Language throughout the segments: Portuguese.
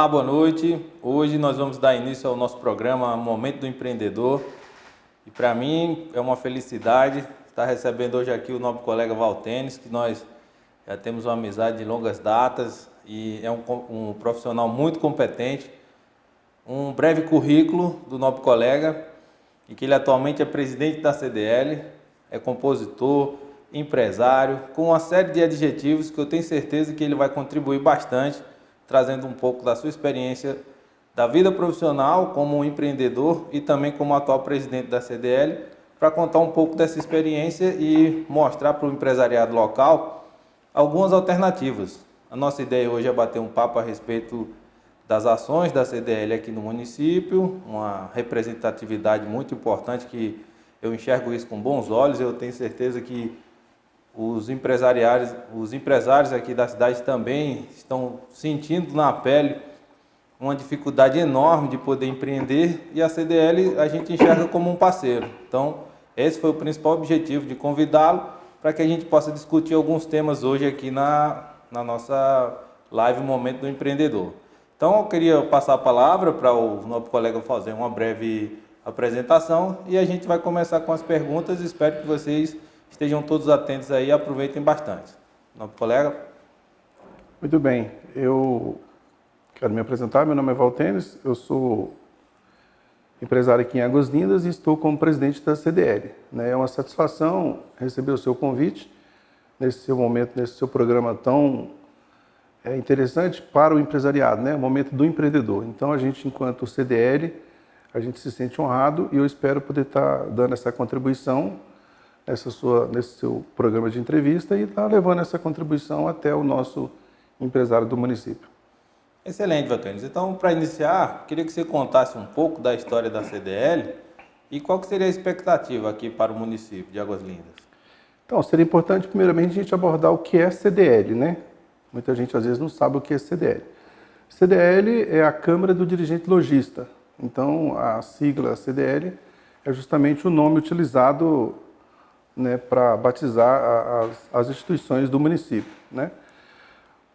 Olá, boa noite. Hoje nós vamos dar início ao nosso programa Momento do Empreendedor. E para mim é uma felicidade estar recebendo hoje aqui o nobre colega Valtenis, que nós já temos uma amizade de longas datas e é um profissional muito competente. Um breve currículo do nobre colega, e que ele atualmente é presidente da CDL, é compositor, empresário, com uma série de adjetivos que eu tenho certeza que ele vai contribuir bastante, trazendo um pouco da sua experiência da vida profissional como um empreendedor e também como atual presidente da CDL, para contar um pouco dessa experiência e mostrar para o empresariado local algumas alternativas. A nossa ideia hoje é bater um papo a respeito das ações da CDL aqui no município, uma representatividade muito importante que eu enxergo isso com bons olhos. Eu tenho certeza que os empresários aqui da cidade também estão sentindo na pele uma dificuldade enorme de poder empreender, e a CDL a gente enxerga como um parceiro. Então, esse foi o principal objetivo de convidá-lo para que a gente possa discutir alguns temas hoje aqui na nossa live Momento do Empreendedor. Então, eu queria passar a palavra para o nosso colega fazer uma breve apresentação e a gente vai começar com as perguntas. Espero que vocês estejam todos atentos aí e aproveitem bastante. Nosso colega? Muito bem, eu quero me apresentar. Meu nome é Valtenis, eu sou empresário aqui em Águas Lindas e estou como presidente da CDL. É uma satisfação receber o seu convite nesse seu momento, nesse seu programa tão interessante para o empresariado, o momento do empreendedor. Então, a gente, enquanto CDL, a gente se sente honrado e eu espero poder estar dando essa contribuição nesse seu programa de entrevista e estar levando essa contribuição até o nosso empresário do município. Excelente, Valtenis. Então, para iniciar, queria que você contasse um pouco da história da CDL e qual que seria a expectativa aqui para o município de Águas Lindas. Então, seria importante, primeiramente, a gente abordar o que é CDL, Muita gente, às vezes, não sabe o que é CDL. CDL é a Câmara do Dirigente Logista. Então, a sigla CDL é justamente o nome utilizado para batizar as instituições do município.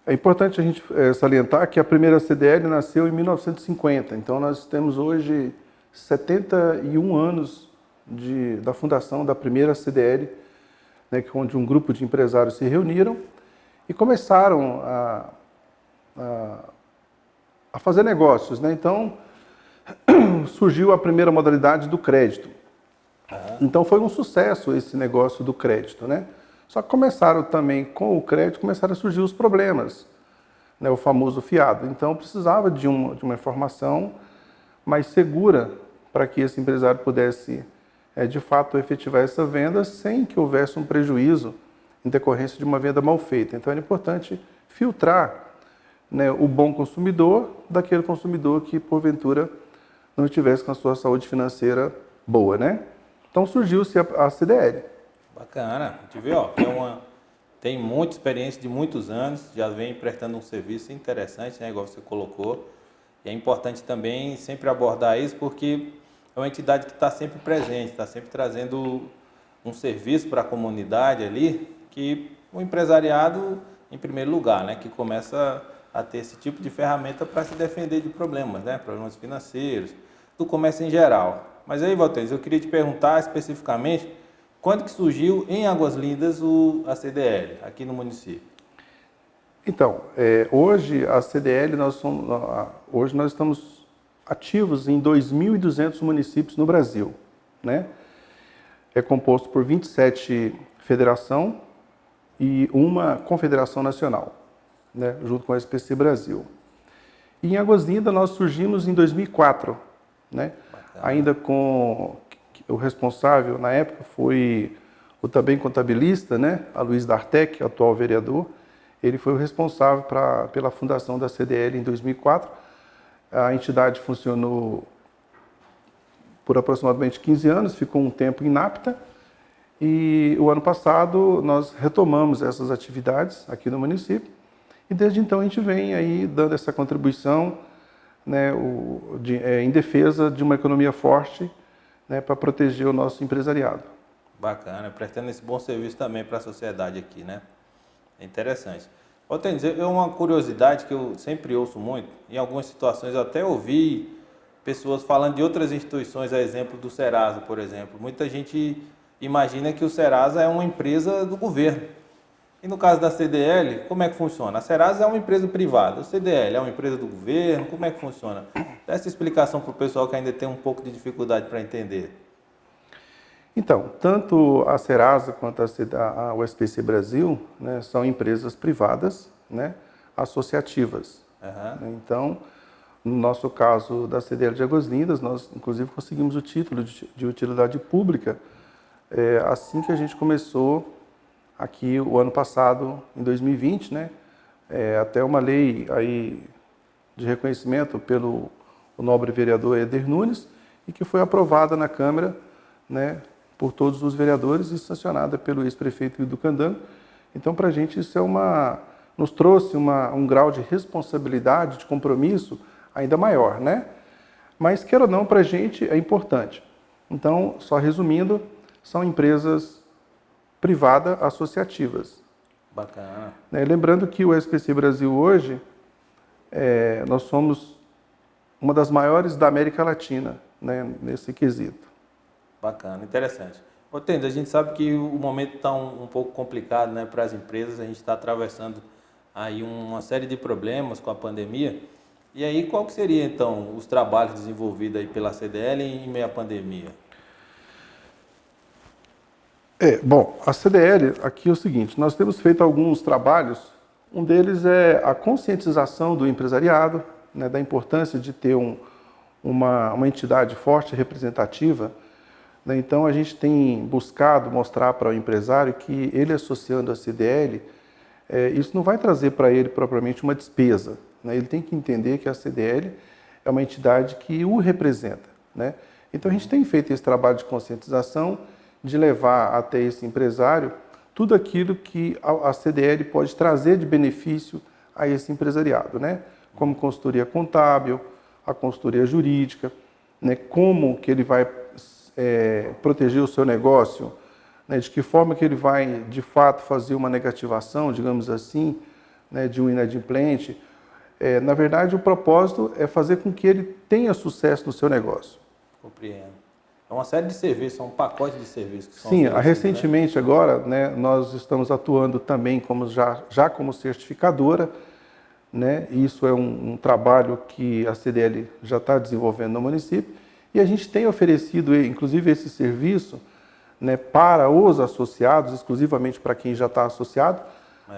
É importante a gente salientar que a primeira CDL nasceu em 1950, então nós temos hoje 71 anos da fundação da primeira CDL, onde um grupo de empresários se reuniram e começaram a fazer negócios. Então, surgiu a primeira modalidade do crédito. Então foi um sucesso esse negócio do crédito, Só que começaram também, com o crédito, começaram a surgir os problemas, o famoso fiado. Então precisava de uma informação mais segura para que esse empresário pudesse, de fato, efetivar essa venda sem que houvesse um prejuízo em decorrência de uma venda mal feita. Então era importante filtrar o bom consumidor daquele consumidor que, porventura, não estivesse com a sua saúde financeira boa, Então surgiu-se a CDL. Bacana, a gente vê, tem muita experiência de muitos anos, já vem prestando um serviço interessante, igual você colocou. E é importante também sempre abordar isso, porque é uma entidade que está sempre presente, está sempre trazendo um serviço para a comunidade ali, que o empresariado, em primeiro lugar, que começa a ter esse tipo de ferramenta para se defender de problemas, problemas financeiros, do comércio em geral. Mas aí, Valtenis, eu queria te perguntar especificamente quando que surgiu em Águas Lindas a CDL, aqui no município? Então, hoje a CDL, hoje nós estamos ativos em 2.200 municípios no Brasil. É composto por 27 federações e uma confederação nacional, junto com a SPC Brasil. E em Águas Lindas nós surgimos em 2004, ainda com o responsável na época foi o também contabilista, Aloysio D'Artec, atual vereador. Ele foi o responsável pela fundação da CDL em 2004. A entidade funcionou por aproximadamente 15 anos, ficou um tempo inapta. E o ano passado nós retomamos essas atividades aqui no município. E desde então a gente vem aí dando essa contribuição em defesa de uma economia forte, para proteger o nosso empresariado. Bacana, prestando esse bom serviço também para a sociedade aqui, É interessante. Valtênis, é uma curiosidade que eu sempre ouço muito, em algumas situações eu até ouvi pessoas falando de outras instituições, a exemplo do Serasa, por exemplo. Muita gente imagina que o Serasa é uma empresa do governo. E no caso da CDL, como é que funciona? A Serasa é uma empresa privada, a CDL é uma empresa do governo, como é que funciona? Dá essa explicação para o pessoal que ainda tem um pouco de dificuldade para entender. Então, tanto a Serasa quanto a USPC Brasil, né, são empresas privadas, né, associativas. Uhum. Então, no nosso caso da CDL de Águas Lindas, nós inclusive conseguimos o título de utilidade pública assim que a gente começou aqui o ano passado, em 2020, né, até uma lei aí de reconhecimento pelo o nobre vereador Éder Nunes e que foi aprovada na Câmara, né, por todos os vereadores e sancionada pelo ex-prefeito Ildo Candango. Então, para a gente isso nos trouxe um grau de responsabilidade, de compromisso ainda maior, né? Mas, queira ou não, para a gente é importante. Então, só resumindo, são empresas privadas associativas. Bacana. Lembrando que o SPC Brasil hoje, nós somos uma das maiores da América Latina, né, nesse quesito. Bacana, interessante. Valtênis, a gente sabe que o momento está um pouco complicado, né, para as empresas, a gente está atravessando aí uma série de problemas com a pandemia. E aí, qual que seria, então, os trabalhos desenvolvidos aí pela CDL em meio à pandemia? Bom, a CDL, aqui é o seguinte, nós temos feito alguns trabalhos, um deles é a conscientização do empresariado, né, da importância de ter uma entidade forte e representativa, né. Então, a gente tem buscado mostrar para o empresário que ele associando a CDL, isso não vai trazer para ele propriamente uma despesa, né. Ele tem que entender que a CDL é uma entidade que o representa, né. Então, a gente tem feito esse trabalho de conscientização, de levar até esse empresário tudo aquilo que a CDL pode trazer de benefício a esse empresariado, né? Como consultoria contábil, a consultoria jurídica, né? Como que ele vai proteger o seu negócio, né? De que forma que ele vai, de fato, fazer uma negativação, digamos assim, né? De um inadimplente. Na verdade, o propósito é fazer com que ele tenha sucesso no seu negócio. Compreendo. É uma série de serviços, é um pacote de serviços que são Sim, oferecidos, recentemente né? agora, né, nós estamos atuando também como já como certificadora, né? Isso é um trabalho que a CDL já está desenvolvendo no município e a gente tem oferecido, inclusive, esse serviço, né, para os associados, exclusivamente para quem já está associado,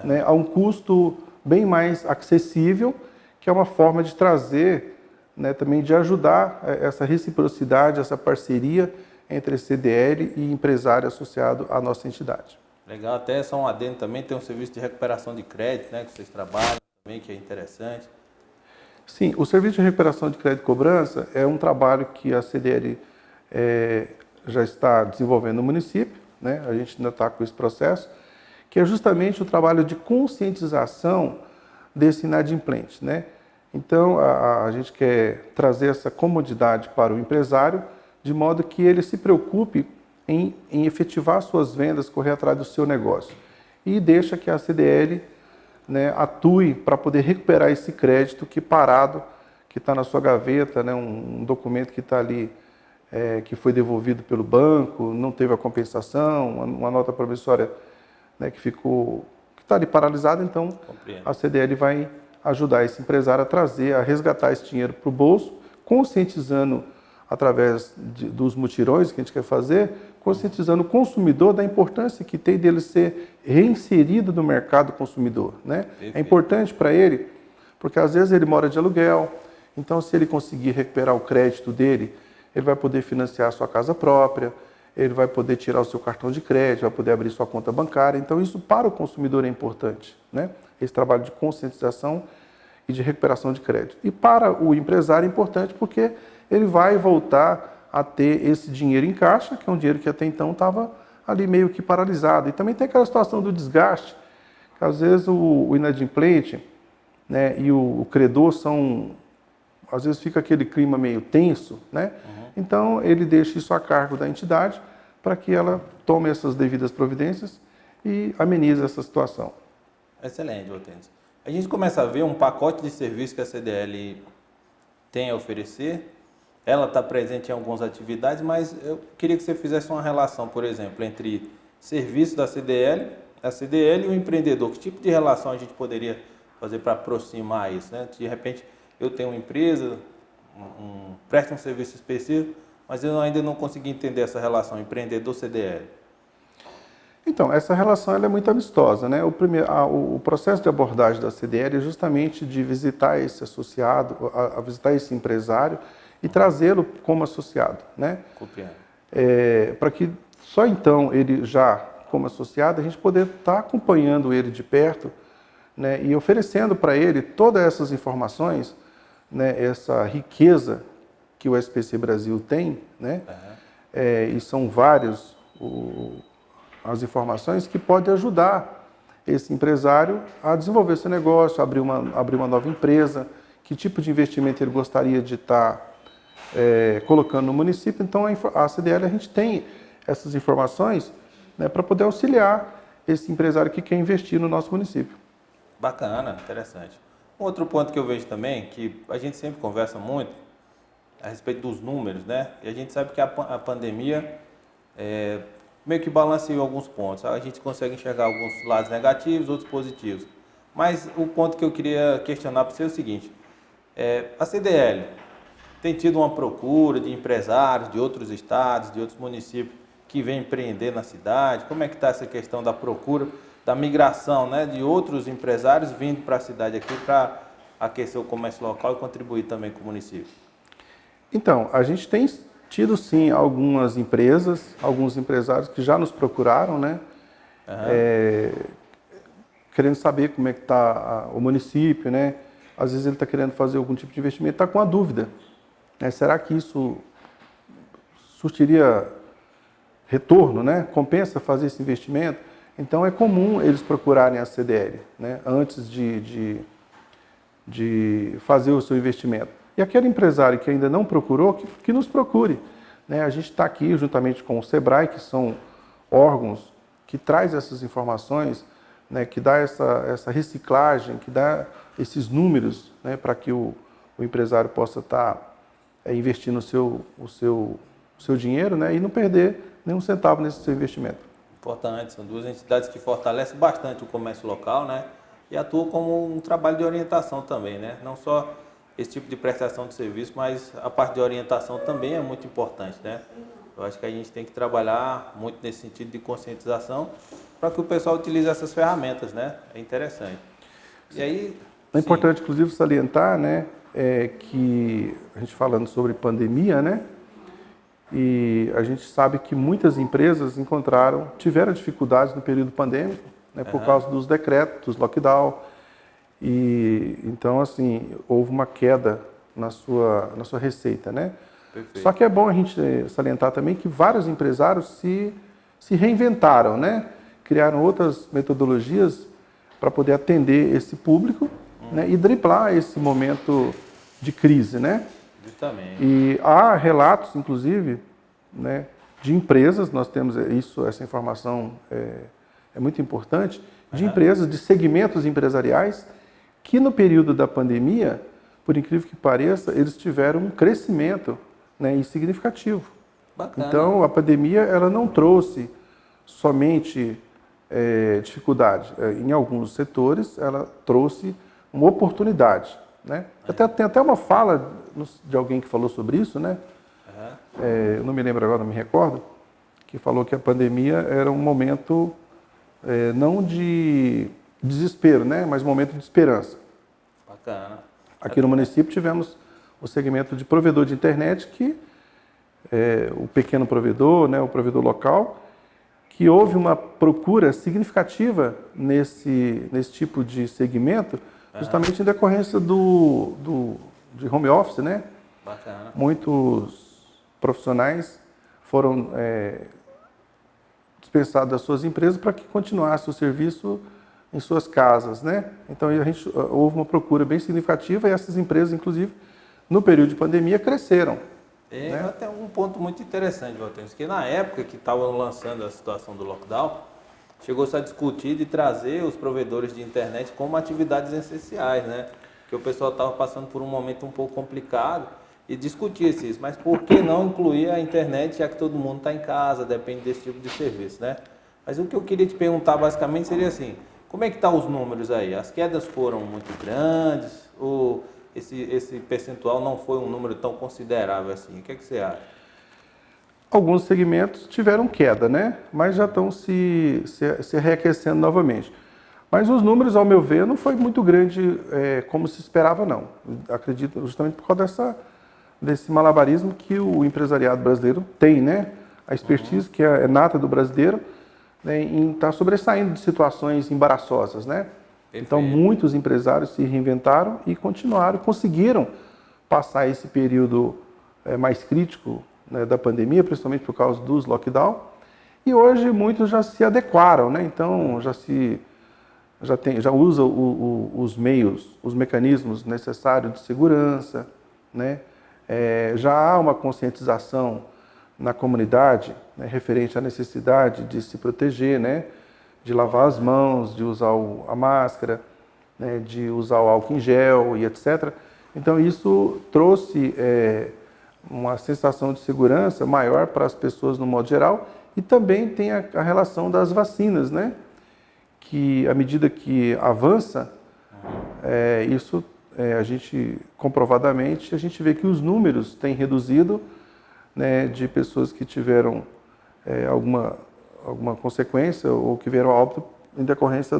né, a um custo bem mais acessível, que é uma forma de trazer, né, também de ajudar essa reciprocidade, essa parceria entre CDL e empresário associado à nossa entidade. Legal, até só um adendo também, tem um serviço de recuperação de crédito, né, que vocês trabalham também, que é interessante. Sim, o serviço de recuperação de crédito e cobrança é um trabalho que a CDL já está desenvolvendo no município, né, a gente ainda está com esse processo, que é justamente o trabalho de conscientização desse inadimplente, né? Então, a gente quer trazer essa comodidade para o empresário, de modo que ele se preocupe em efetivar suas vendas, correr atrás do seu negócio. E deixa que a CDL, né, atue para poder recuperar esse crédito que parado, que está na sua gaveta, né, um documento que está ali, que foi devolvido pelo banco, não teve a compensação, uma nota promissória, né, que está ali paralisada. Então, Compreendo. a CDL vai ajudar esse empresário a resgatar esse dinheiro para o bolso, conscientizando através dos mutirões que a gente quer fazer, conscientizando o consumidor da importância que tem dele ser reinserido no mercado consumidor, né? Perfeito. É importante para ele, porque às vezes ele mora de aluguel, então se ele conseguir recuperar o crédito dele, ele vai poder financiar a sua casa própria, ele vai poder tirar o seu cartão de crédito, vai poder abrir sua conta bancária. Então isso para o consumidor é importante, né? Esse trabalho de conscientização e de recuperação de crédito. E para o empresário é importante porque ele vai voltar a ter esse dinheiro em caixa, que é um dinheiro que até então estava ali meio que paralisado. E também tem aquela situação do desgaste, que às vezes o inadimplente, né, e o credor às vezes fica aquele clima meio tenso, né? Então ele deixa isso a cargo da entidade para que ela tome essas devidas providências e amenize essa situação. Excelente, Valtênis. a gente começa a ver um pacote de serviços que a CDL tem a oferecer. Ela está presente em algumas atividades, mas eu queria que você fizesse uma relação, por exemplo, entre serviços da CDL, a CDL e o empreendedor. Que tipo de relação a gente poderia fazer para aproximar isso, né? De repente, eu tenho uma empresa, presta um serviço específico, mas eu ainda não consegui entender essa relação empreendedor-CDL. Então, essa relação ela é muito amistosa, né? O processo de abordagem da CDL é justamente de visitar esse associado, a visitar esse empresário e trazê-lo como associado, né? Compreendo. Para que só então ele já como associado a gente poder estar acompanhando ele de perto, né? E oferecendo para ele todas essas informações, né? Essa riqueza que o SPC Brasil tem, né? E são vários as informações que podem ajudar esse empresário a desenvolver seu negócio, abrir uma nova empresa, que tipo de investimento ele gostaria de estar colocando no município. Então, a CDL, a gente tem essas informações, né, para poder auxiliar esse empresário que quer investir no nosso município. Bacana, interessante. Um outro ponto que eu vejo também, que a gente sempre conversa muito a respeito dos números, né? E a gente sabe que a pandemia meio que balanceou alguns pontos. A gente consegue enxergar alguns lados negativos, outros positivos. Mas o ponto que eu queria questionar para você é o seguinte: a CDL tem tido uma procura de empresários de outros estados, de outros municípios que vêm empreender na cidade? Como é que está essa questão da procura, da migração, né, de outros empresários vindo para a cidade aqui para aquecer o comércio local e contribuir também com o município? Então, a gente tem tido sim algumas empresas, alguns empresários que já nos procuraram, né? Querendo saber como é que está o município, né? Às vezes ele está querendo fazer algum tipo de investimento, está com a dúvida, né? Será que isso surtiria retorno, né? Compensa fazer esse investimento? Então é comum eles procurarem a CDL, né? Antes de fazer o seu investimento. E aquele empresário que ainda não procurou, que nos procure, né? A gente está aqui juntamente com o SEBRAE, que são órgãos que traz essas informações, né? Que dá essa reciclagem, que dá esses números, né? Para que o empresário possa estar investindo o seu dinheiro, né? E não perder nenhum centavo nesse seu investimento. Importante, são duas entidades que fortalecem bastante o comércio local, né? E atuam como um trabalho de orientação também, né? Não só esse tipo de prestação de serviço, mas a parte de orientação também é muito importante, né? Eu acho que a gente tem que trabalhar muito nesse sentido de conscientização para que o pessoal utilize essas ferramentas, né? É interessante. E aí... É importante, inclusive, salientar, né, que a gente falando sobre pandemia, né? E a gente sabe que muitas empresas tiveram dificuldades no período pandêmico, né, por causa dos decretos, dos lockdown. E então, assim, houve uma queda na sua receita, né? Perfeito. Só que é bom a gente salientar também que vários empresários se reinventaram, né? Criaram outras metodologias para poder atender esse público, né, e driblar esse momento de crise, né? Justamente. E há relatos, inclusive, né, de empresas, nós temos essa informação é muito importante, de empresas, de segmentos empresariais, que no período da pandemia, por incrível que pareça, eles tiveram um crescimento, né, significativo. Bacana. Então, a pandemia ela não trouxe somente dificuldade. Em alguns setores, ela trouxe uma oportunidade, né? Tem até uma fala de alguém que falou sobre isso, né? Eu não me lembro agora, não me recordo, que falou que a pandemia era um momento não de desespero, né? Mas um momento de esperança. Bacana. Aqui no município tivemos o segmento de provedor de internet, que o pequeno provedor, né? O provedor local, que houve uma procura significativa nesse tipo de segmento, justamente em decorrência de home office, né? Bacana. Muitos profissionais foram dispensados das suas empresas para que continuasse o serviço em suas casas, né? Então houve uma procura bem significativa e essas empresas, inclusive, no período de pandemia, cresceram. Né? Até um ponto muito interessante, Valtênis, que na época que estavam lançando a situação do lockdown, chegou-se a discutir de trazer os provedores de internet como atividades essenciais, né? Porque o pessoal estava passando por um momento um pouco complicado e discutia-se isso. Mas por que não incluir a internet, já que todo mundo está em casa, depende desse tipo de serviço, né? Mas o que eu queria te perguntar basicamente seria assim, como é que estão os números aí? As quedas foram muito grandes ou esse percentual não foi um número tão considerável assim? O que é que você acha? Alguns segmentos tiveram queda, né? Mas já estão se reaquecendo novamente. Mas os números, ao meu ver, não foi muito grande como se esperava, não. Acredito justamente por causa desse malabarismo que o empresariado brasileiro tem, né? A expertise que é nata do brasileiro, né, em estar sobressaindo de situações embaraçosas, né? Então, muitos empresários se reinventaram e continuaram, conseguiram passar esse período mais crítico, né, da pandemia, principalmente por causa dos lockdown. E hoje muitos já se adequaram, né? Então, já usa os meios, os mecanismos necessários de segurança, né? Já há uma conscientização na comunidade, né, referente à necessidade de se proteger, né? De lavar as mãos, de usar a máscara, né, de usar o álcool em gel e etc. Então isso trouxe uma sensação de segurança maior para as pessoas no modo geral e também tem a relação das vacinas, né? Que à medida que avança, a gente comprovadamente a gente vê que os números têm reduzido, né, de pessoas que tiveram alguma consequência ou que vieram a óbito em decorrência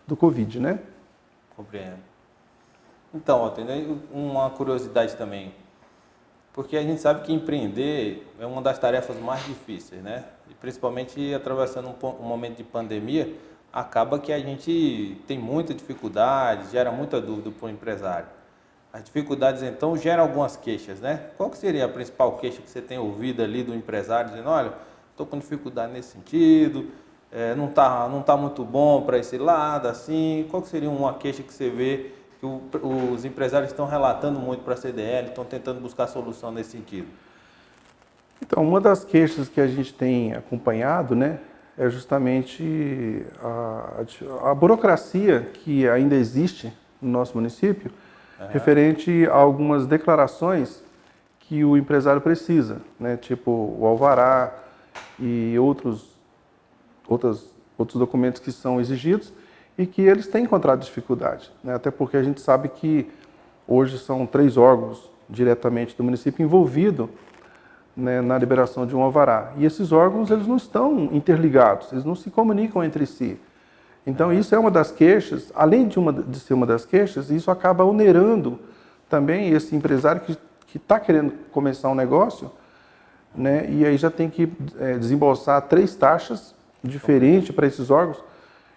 do Covid, né? Compreendo. Então, tem uma curiosidade também, porque a gente sabe que empreender é uma das tarefas mais difíceis, né? E principalmente atravessando um momento de pandemia, acaba que a gente tem muita dificuldade, gera muita dúvida para o empresário. As dificuldades, então, geram algumas queixas, né? Qual que seria a principal queixa que você tem ouvido ali do empresário, dizendo, olha, estou com dificuldade nesse sentido, não tá muito bom para esse lado, assim. Qual que seria uma queixa que você vê que os empresários estão relatando muito para a CDL, estão tentando buscar solução nesse sentido? Então, uma das queixas que a gente tem acompanhado, né, é justamente a burocracia que ainda existe no nosso município, referente a algumas declarações que o empresário precisa, né, tipo o alvará e outros documentos que são exigidos e que eles têm encontrado dificuldade, né, até porque a gente sabe que hoje são 3 órgãos diretamente do município envolvidos, né, na liberação de um alvará. E esses órgãos, eles não estão interligados, eles não se comunicam entre si. Então, isso é uma das queixas, além de ser uma das queixas, isso acaba onerando também esse empresário que está querendo começar um negócio, né, e aí já tem que desembolsar 3 taxas diferentes para esses órgãos,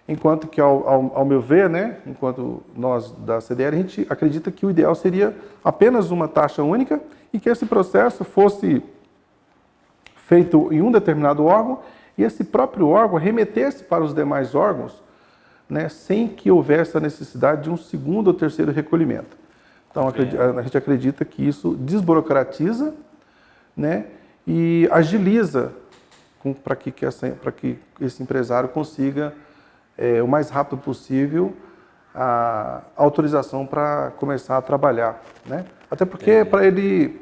enquanto que, ao meu ver, né, enquanto nós da CDL, a gente acredita que o ideal seria apenas uma taxa única e que esse processo fosse feito em um determinado órgão e esse próprio órgão remetesse para os demais órgãos, né, sem que houvesse a necessidade de um segundo ou terceiro recolhimento. Então, a gente acredita que isso desburocratiza, né, e agiliza para que esse empresário consiga, o mais rápido possível, a autorização para começar a trabalhar, né? Até porque para ele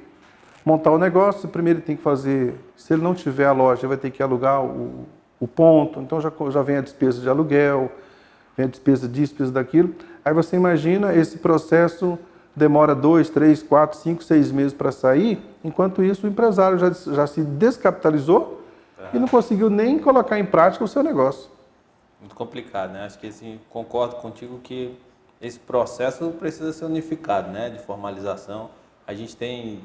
montar o negócio, primeiro ele tem que fazer, se ele não tiver a loja, vai ter que alugar o ponto, então já vem a despesa de aluguel, vem a despesa disso, despesa daquilo. Aí você imagina, esse processo demora 2, 3, 4, 5, 6 meses para sair, enquanto isso o empresário já se descapitalizou e não conseguiu nem colocar em prática o seu negócio. Muito complicado, né? Acho que assim, concordo contigo que esse processo precisa ser unificado, né? De formalização. A gente tem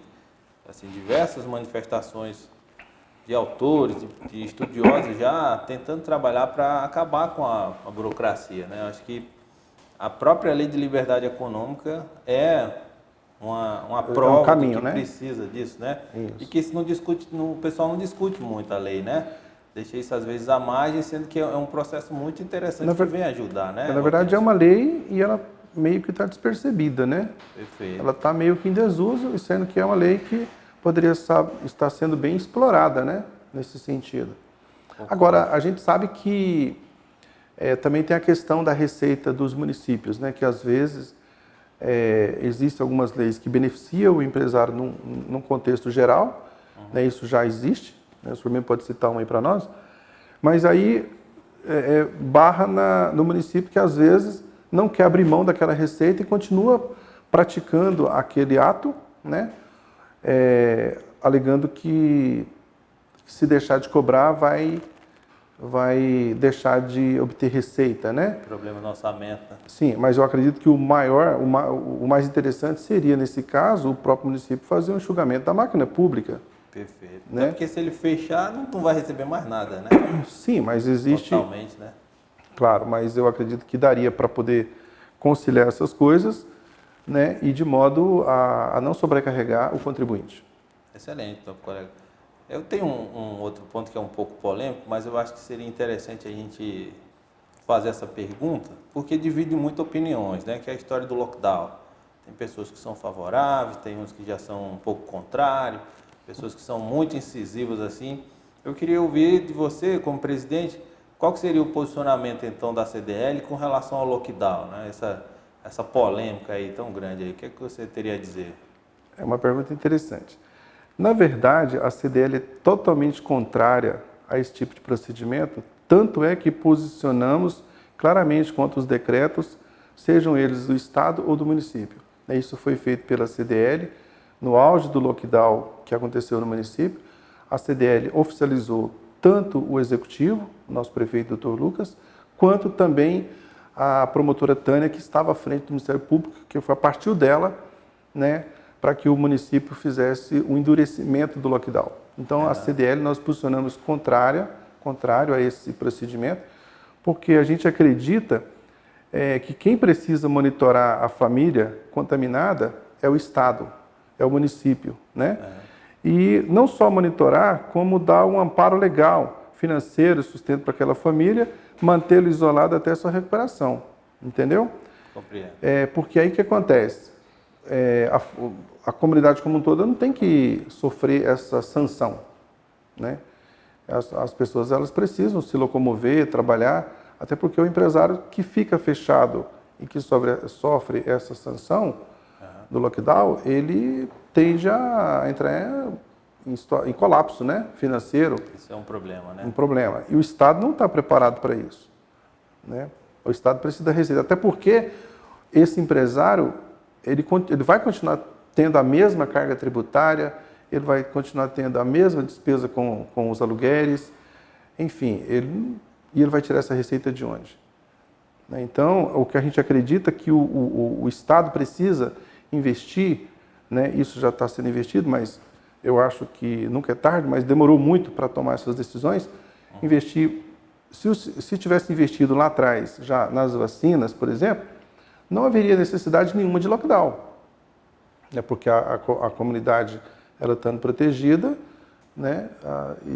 assim, diversas manifestações de autores, de estudiosos já tentando trabalhar para acabar com a burocracia, né? Acho que a própria lei de liberdade econômica é uma prova caminho, do que né? precisa disso, né? Isso. E que isso não discute, o pessoal não discute muito a lei, né? Deixa isso às vezes à margem, sendo que é um processo muito interessante que vem ajudar, né? Na verdade é uma lei e ela meio que está despercebida, né? Perfeito. Ela está meio que em desuso, sendo que é uma lei que poderia estar sendo bem explorada, né? Nesse sentido. Agora, a gente sabe que também tem a questão da receita dos municípios, né? Que às vezes existem algumas leis que beneficiam o empresário num contexto geral, né? Isso já existe, né? O senhor mesmo pode citar uma aí para nós, mas aí barra no município que às vezes não quer abrir mão daquela receita e continua praticando aquele ato, né? Alegando que se deixar de cobrar vai deixar de obter receita, né? Problema no orçamento, né? Sim, mas eu acredito que o mais interessante seria, nesse caso, o próprio município fazer um enxugamento da máquina pública. Perfeito. Né? Porque se ele fechar, não vai receber mais nada, né? Sim, mas existe... Totalmente, né? Claro, mas eu acredito que daria para poder conciliar essas coisas, né? E de modo a não sobrecarregar o contribuinte. Excelente, então, colega. Eu tenho um outro ponto que é um pouco polêmico, mas eu acho que seria interessante a gente fazer essa pergunta, porque divide muito opiniões, né? Que é a história do lockdown. Tem pessoas que são favoráveis, tem uns que já são um pouco contrários, pessoas que são muito incisivas assim. Eu queria ouvir de você, como presidente, qual que seria o posicionamento então da CDL com relação ao lockdown, né? Essa polêmica aí tão grande aí. O que é que você teria a dizer? É uma pergunta interessante. Na verdade, a CDL é totalmente contrária a esse tipo de procedimento, tanto é que posicionamos claramente contra os decretos, sejam eles do Estado ou do município. Isso foi feito pela CDL no auge do lockdown que aconteceu no município. A CDL oficializou tanto o executivo, nosso prefeito Dr. Lucas, quanto também a promotora Tânia, que estava à frente do Ministério Público, que foi a partir dela, né, para que o município fizesse o endurecimento do lockdown. Então, a CDL nós posicionamos contrário a esse procedimento, porque a gente acredita que quem precisa monitorar a família contaminada é o Estado, é o município, né? E não só monitorar, como dar um amparo legal, financeiro, sustento para aquela família, mantê-lo isolado até a sua recuperação, entendeu? Compreendo. Porque aí o que acontece? A comunidade como um todo não tem que sofrer essa sanção, né? As pessoas elas precisam se locomover, trabalhar, até porque o empresário que fica fechado e que sofre essa sanção do lockdown, ele tende a entrar em colapso, né, financeiro. Isso é um problema, né? Um problema. E o Estado não está preparado para isso, né? O Estado precisa da receita, até porque esse empresário ele vai continuar tendo a mesma carga tributária, ele vai continuar tendo a mesma despesa com os aluguéis, enfim, ele vai tirar essa receita de onde? Então, o que a gente acredita é que o Estado precisa investir, né? Isso já está sendo investido, mas eu acho que nunca é tarde, mas demorou muito para tomar essas decisões. Investir, se tivesse investido lá atrás, já nas vacinas, por exemplo, não haveria necessidade nenhuma de lockdown, né? Porque a comunidade ela estando protegida, né?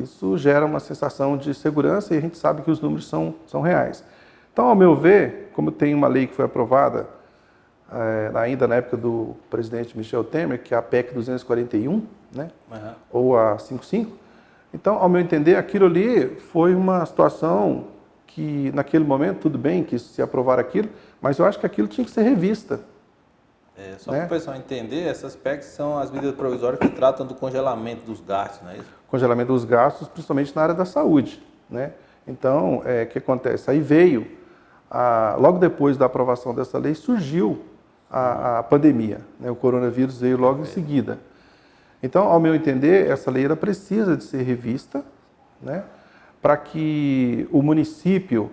Isso gera uma sensação de segurança e a gente sabe que os números são reais. Então, ao meu ver, como tem uma lei que foi aprovada ainda na época do presidente Michel Temer, que é a PEC 241, né? Ou a 55, então, ao meu entender, aquilo ali foi uma situação que, naquele momento, tudo bem que se aprovar aquilo, mas eu acho que aquilo tinha que ser revista. Só para o pessoal entender, essas PECs são as medidas provisórias que tratam do congelamento dos gastos, não é isso? Congelamento dos gastos, principalmente na área da saúde, né? Então, o que acontece? Aí veio, logo depois da aprovação dessa lei, surgiu a pandemia, né? O coronavírus veio logo em seguida. Então, ao meu entender, essa lei ela precisa de ser revista, né? Para que o município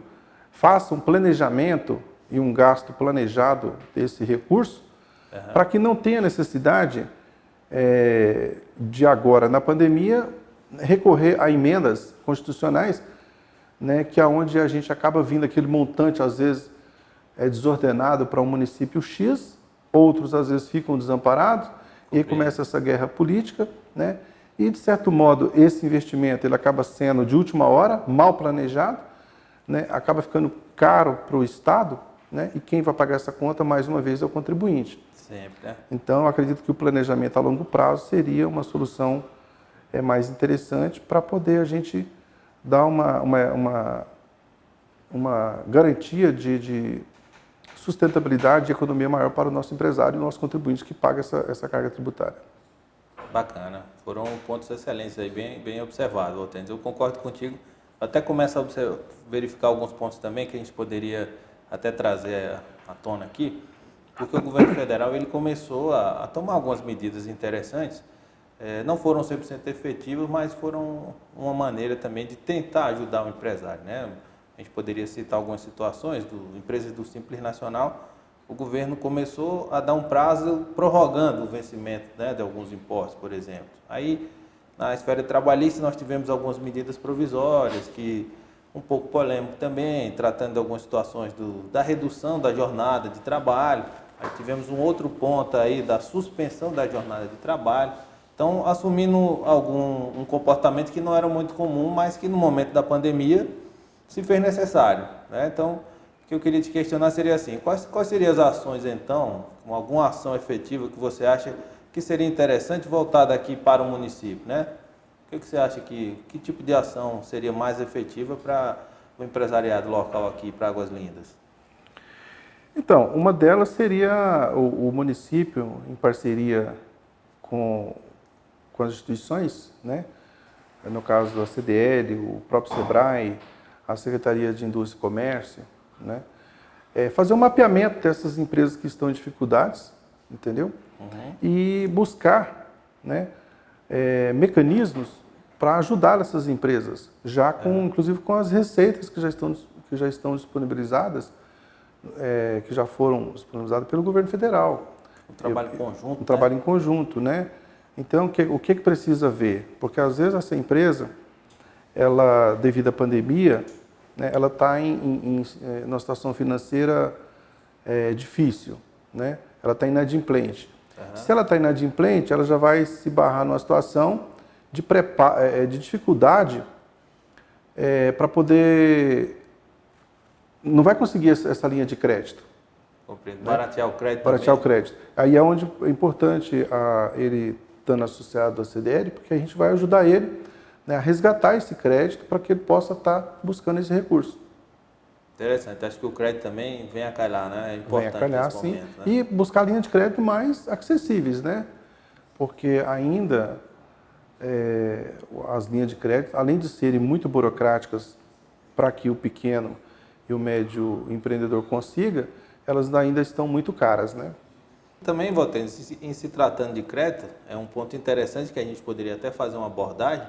faça um planejamento e um gasto planejado desse recurso, para que não tenha necessidade de agora, na pandemia, recorrer a emendas constitucionais, né, que é onde a gente acaba vindo aquele montante, às vezes, desordenado para um município X, outros, às vezes, ficam desamparados, e aí começa essa guerra política, né, e, de certo modo, esse investimento ele acaba sendo de última hora, mal planejado, né, acaba ficando caro para o Estado, né, e quem vai pagar essa conta, mais uma vez, é o contribuinte. Sempre, né? Então, eu acredito que o planejamento a longo prazo seria uma solução mais interessante para poder a gente dá uma garantia de sustentabilidade e economia maior para o nosso empresário e o nosso contribuinte que paga essa carga tributária. Bacana, foram pontos excelentes aí, bem observados, Valtênis. Eu concordo contigo. Até começo a verificar alguns pontos também que a gente poderia até trazer à tona aqui, porque o governo federal ele começou a tomar algumas medidas interessantes, não foram 100% efetivas, mas foram uma maneira também de tentar ajudar o empresário, né? A gente poderia citar algumas situações, empresas do Simples Nacional, o governo começou a dar um prazo prorrogando o vencimento, né, de alguns impostos, por exemplo. Aí, na esfera trabalhista, nós tivemos algumas medidas provisórias, que um pouco polêmico também, tratando de algumas situações da redução da jornada de trabalho. Aí tivemos um outro ponto aí da suspensão da jornada de trabalho. Então, assumindo um comportamento que não era muito comum, mas que no momento da pandemia se fez necessário, né? Então, o que eu queria te questionar seria assim, quais seriam as ações então, alguma ação efetiva que você acha que seria interessante voltada aqui para o município, né? O que você acha que tipo de ação seria mais efetiva para o empresariado local aqui, para Águas Lindas? Então, uma delas seria o município, em parceria com as instituições, né? No caso da CDL, o próprio SEBRAE, a Secretaria de Indústria e Comércio, né? Fazer um mapeamento dessas empresas que estão em dificuldades, entendeu? Uhum. E buscar, né, mecanismos para ajudar essas empresas, inclusive com as receitas que já estão disponibilizadas, que já foram disponibilizadas pelo governo federal. Um trabalho conjunto. Um trabalho em conjunto, né? Então, o que precisa ver? Porque às vezes essa empresa, ela, devido à pandemia, né, ela está numa situação financeira difícil, né? Ela está inadimplente. Uhum. Se ela está inadimplente, ela já vai se barrar numa situação de dificuldade para poder... Não vai conseguir essa linha de crédito. Compreendo. Baratear o crédito. Baratear o crédito. Aí é onde é importante ele estando associado à CDL, porque a gente vai ajudar ele, né, a resgatar esse crédito para que ele possa estar buscando esse recurso. Interessante. Acho que o crédito também vem a calhar, né? É importante vem a calhar, nesse sim. momento, né? E buscar linhas de crédito mais acessíveis, né? Porque ainda as linhas de crédito, além de serem muito burocráticas para que o pequeno e o médio empreendedor consiga, elas ainda estão muito caras, né? Também, Valtênis, em se tratando de crédito, é um ponto interessante que a gente poderia até fazer uma abordagem,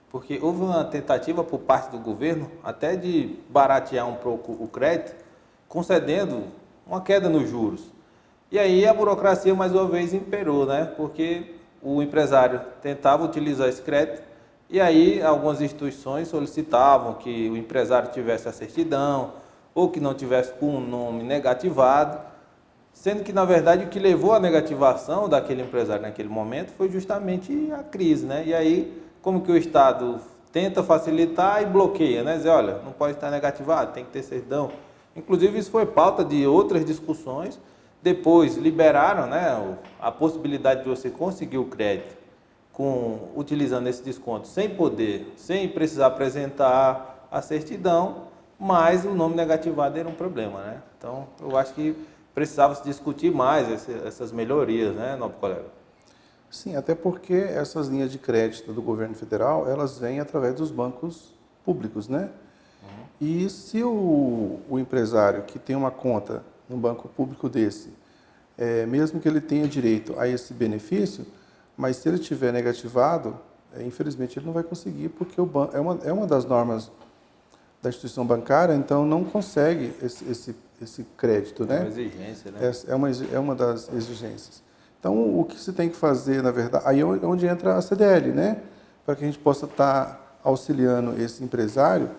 porque houve uma tentativa por parte do governo até de baratear um pouco o crédito, concedendo uma queda nos juros. E aí a burocracia mais uma vez imperou, né? Porque o empresário tentava utilizar esse crédito e aí algumas instituições solicitavam que o empresário tivesse a certidão ou que não tivesse com o nome negativado, sendo que, na verdade, o que levou à negativação daquele empresário naquele momento foi justamente a crise, né? E aí, como que o Estado tenta facilitar e bloqueia, né? Dizer, olha, não pode estar negativado, tem que ter certidão. Inclusive, isso foi pauta de outras discussões. Depois, liberaram, né, a possibilidade de você conseguir o crédito utilizando esse desconto sem precisar apresentar a certidão, mas o nome negativado era um problema, né? Então, eu acho que precisava se discutir mais essas melhorias, né, nobre colega? Sim, até porque essas linhas de crédito do governo federal, elas vêm através dos bancos públicos, né? Uhum. E se o empresário que tem uma conta num banco público desse, mesmo que ele tenha direito a esse benefício, mas se ele tiver negativado, infelizmente ele não vai conseguir, porque o banco é uma das normas da instituição bancária, então não consegue esse crédito, né? É uma exigência, né? É uma das exigências. Então, o que se tem que fazer, na verdade, aí é onde entra a CDL, né? Para que a gente possa estar auxiliando esse empresário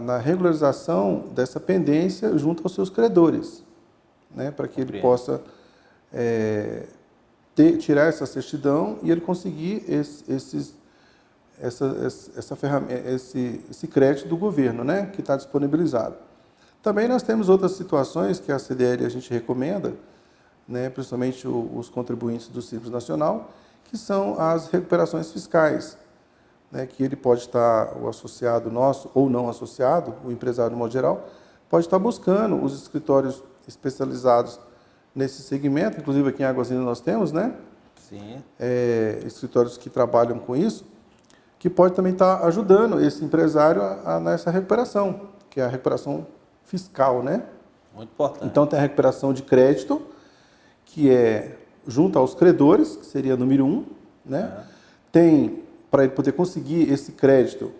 na regularização dessa pendência junto aos seus credores, né? Para que ele possa tirar essa certidão e ele conseguir essa ferramenta, esse crédito do governo, né, que está disponibilizado. Também nós temos outras situações que a CDL a gente recomenda, né, principalmente os contribuintes do Simples Nacional, que são as recuperações fiscais, né, que ele pode estar, o associado nosso ou não associado, o empresário no modo geral, pode estar buscando os escritórios especializados nesse segmento, inclusive aqui em Águas Lindas nós temos, né? Sim. Escritórios que trabalham com isso, que pode também estar ajudando esse empresário nessa recuperação, que é a recuperação fiscal, né? Muito importante. Então tem a recuperação de crédito, que é junto aos credores, que seria número 1, né? Tem, para ele poder conseguir esse crédito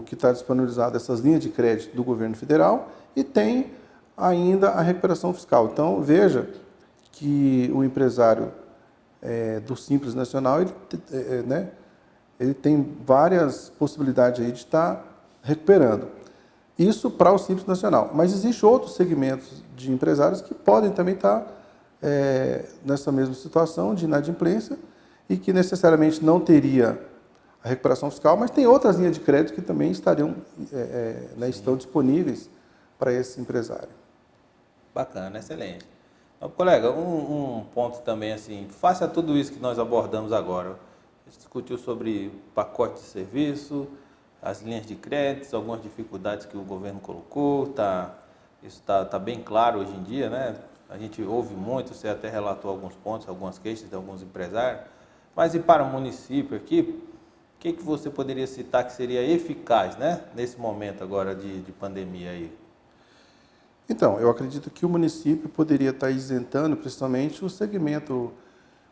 que está disponibilizado, essas linhas de crédito do governo federal, e tem ainda a recuperação fiscal. Então, veja que o empresário do Simples Nacional, ele tem várias possibilidades aí de estar recuperando. Isso para o Simples Nacional. Mas existem outros segmentos de empresários que podem também estar nessa mesma situação de inadimplência e que necessariamente não teria a recuperação fiscal, mas tem outras linhas de crédito que também estão disponíveis para esse empresário. Bacana, excelente. Então, colega, um ponto também assim, face a tudo isso que nós abordamos agora, a gente discutiu sobre pacote de serviço, as linhas de crédito, algumas dificuldades que o governo colocou, isso está bem claro hoje em dia, né? A gente ouve muito, você até relatou alguns pontos, algumas queixas de alguns empresários, mas e para o município aqui, o que você poderia citar que seria eficaz, né, nesse momento agora de pandemia aí? Então, eu acredito que o município poderia estar isentando principalmente o segmento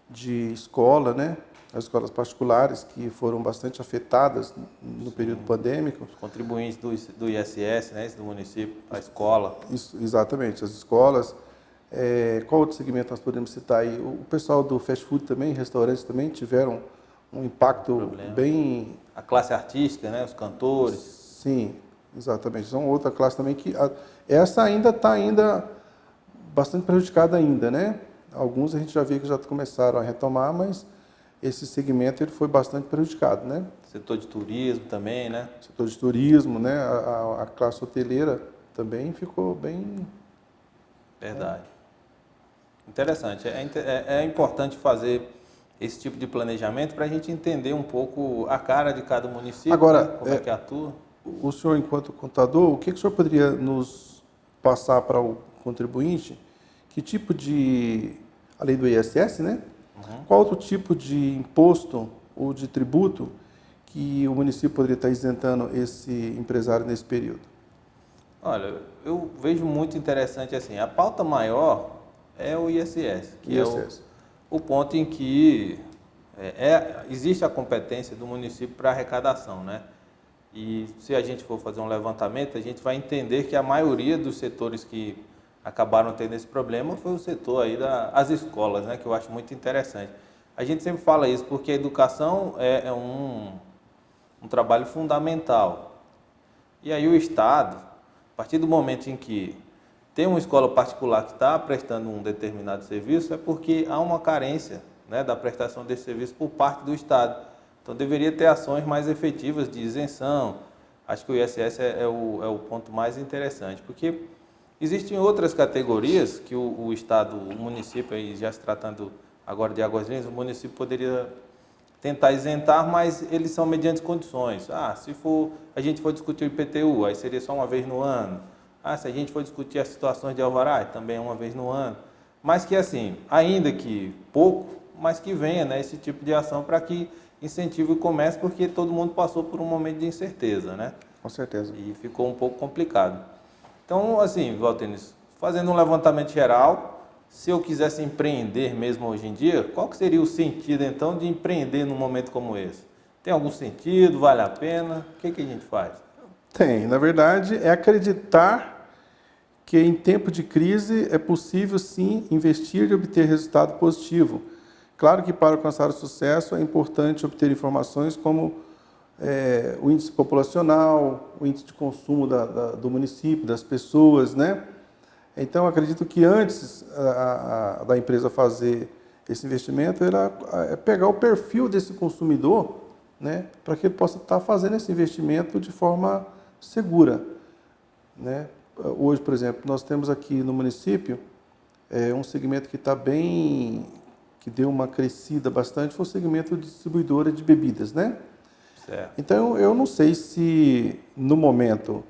de escola, né? As escolas particulares que foram bastante afetadas no período pandêmico. Os contribuintes do ISS, né, do município, a escola. Isso, exatamente, as escolas. Qual outro segmento nós podemos citar aí? O pessoal do fast food também, restaurantes também tiveram um impacto bem... A classe artística, né, os cantores. Sim, exatamente. São outra classe também que... Essa ainda está bastante prejudicada ainda, né? Alguns a gente já vê que já começaram a retomar, mas esse segmento ele foi bastante prejudicado, né? Setor de turismo também, né? Setor de turismo, né? A classe hoteleira também ficou bem... Verdade. Interessante. É importante fazer esse tipo de planejamento para a gente entender um pouco a cara de cada município, agora, né? Como é que atua. O senhor, enquanto contador, o que o senhor poderia nos passar para o contribuinte? Que tipo de, além do ISS, né? Qual outro tipo de imposto ou de tributo que o município poderia estar isentando esse empresário nesse período? Olha, eu vejo muito interessante assim, a pauta maior é o ISS, que é o ponto em que existe a competência do município para arrecadação, né? E se a gente for fazer um levantamento, a gente vai entender que a maioria dos setores que acabaram tendo esse problema foi o setor aí das escolas, né? Que eu acho muito interessante. A gente sempre fala isso porque a educação é um trabalho fundamental. E aí o Estado, a partir do momento em que tem uma escola particular que está prestando um determinado serviço, é porque há uma carência, né, da prestação desse serviço por parte do Estado. Então, deveria ter ações mais efetivas de isenção. Acho que o ISS é o ponto mais interessante, porque existem outras categorias que o Estado, o município, aí já se tratando agora de Águas Lindas, o município poderia tentar isentar, mas eles são mediante condições. Se a gente for discutir o IPTU, aí seria só uma vez no ano. Se a gente for discutir as situações de alvará, também é uma vez no ano. Mas que assim, ainda que pouco, mas que venha, né, esse tipo de ação para que incentive o comércio, porque todo mundo passou por um momento de incerteza, né? Com certeza. E ficou um pouco complicado. Então, assim, Valtenis, fazendo um levantamento geral, se eu quisesse empreender mesmo hoje em dia, qual que seria o sentido, então, de empreender num momento como esse? Tem algum sentido? Vale a pena? O que a gente faz? Tem. Na verdade, é acreditar que em tempo de crise é possível, sim, investir e obter resultado positivo. Claro que para alcançar o sucesso é importante obter informações como o índice populacional, o índice de consumo do município, das pessoas, né? Então, acredito que antes da empresa fazer esse investimento, era pegar o perfil desse consumidor, né, para que ele possa estar fazendo esse investimento de forma segura, né? Hoje, por exemplo, nós temos aqui no município um segmento que está bem, que deu uma crescida bastante, foi o segmento de distribuidora de bebidas, né? Certo. Então, eu não sei se, no momento,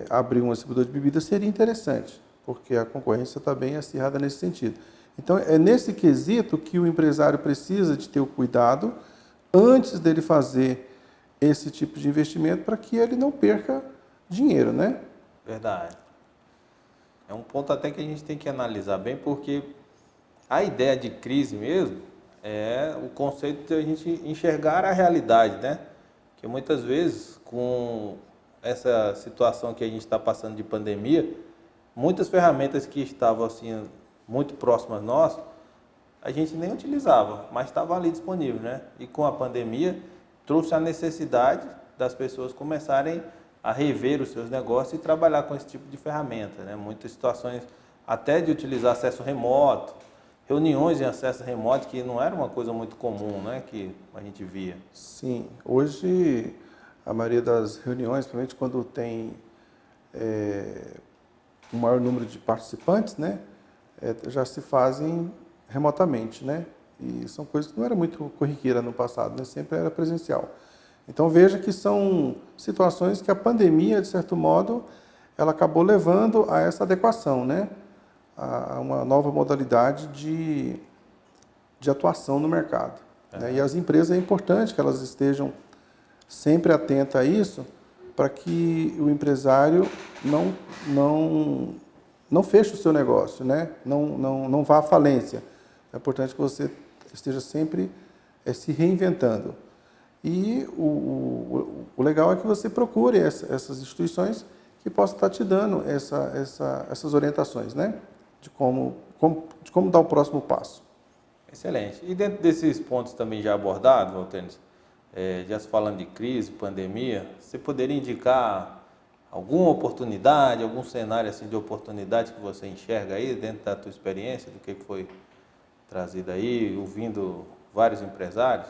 abrir um distribuidor de bebidas seria interessante, porque a concorrência está bem acirrada nesse sentido. Então, é nesse quesito que o empresário precisa de ter o cuidado antes dele fazer esse tipo de investimento para que ele não perca dinheiro, né? Verdade. É um ponto até que a gente tem que analisar bem, porque a ideia de crise mesmo é o conceito de a gente enxergar a realidade, né? Que muitas vezes, com essa situação que a gente está passando de pandemia, muitas ferramentas que estavam assim muito próximas a nós, a gente nem utilizava, mas estava ali disponível, né? E com a pandemia trouxe a necessidade das pessoas começarem a rever os seus negócios e trabalhar com esse tipo de ferramenta, né? Muitas situações até de utilizar acesso remoto, reuniões em acesso remoto, que não era uma coisa muito comum, né? Que a gente via. Sim, hoje a maioria das reuniões, principalmente quando tem um maior número de participantes, né, já se fazem remotamente, né? E são coisas que não era muito corriqueira no passado, né? Sempre era presencial. Então veja que são situações que a pandemia, de certo modo, ela acabou levando a essa adequação, né? A uma nova modalidade de atuação no mercado. Né? E as empresas, é importante que elas estejam sempre atentas a isso, para que o empresário não feche o seu negócio, né? Não vá à falência. É importante que você esteja sempre se reinventando. E o legal é que você procure essas instituições que possam estar te dando essas orientações, né? De como dar o próximo passo. Excelente. E dentro desses pontos também já abordados, Valtênis, já se falando de crise, pandemia, você poderia indicar alguma oportunidade, algum cenário assim de oportunidade que você enxerga aí dentro da tua experiência, do que foi trazido aí, ouvindo vários empresários?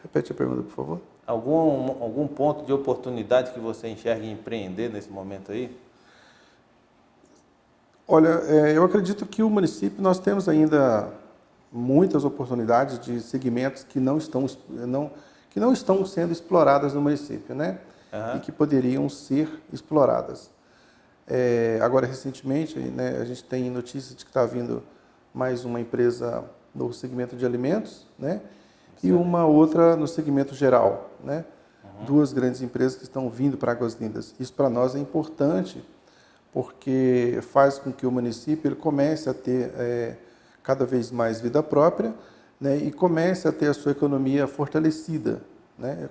Repete a pergunta, por favor. Algum ponto de oportunidade que você enxerga em empreender nesse momento aí? Olha, eu acredito que o município, nós temos ainda muitas oportunidades de segmentos que não estão sendo exploradas no município, né? Uhum. E que poderiam ser exploradas. Agora, recentemente, né, a gente tem notícias de que está vindo mais uma empresa no segmento de alimentos, né? E uma outra no segmento geral, né? Uhum. Duas grandes empresas que estão vindo para Águas Lindas. Isso para nós é importante, porque faz com que o município ele comece a ter cada vez mais vida própria, né? E comece a ter a sua economia fortalecida, né?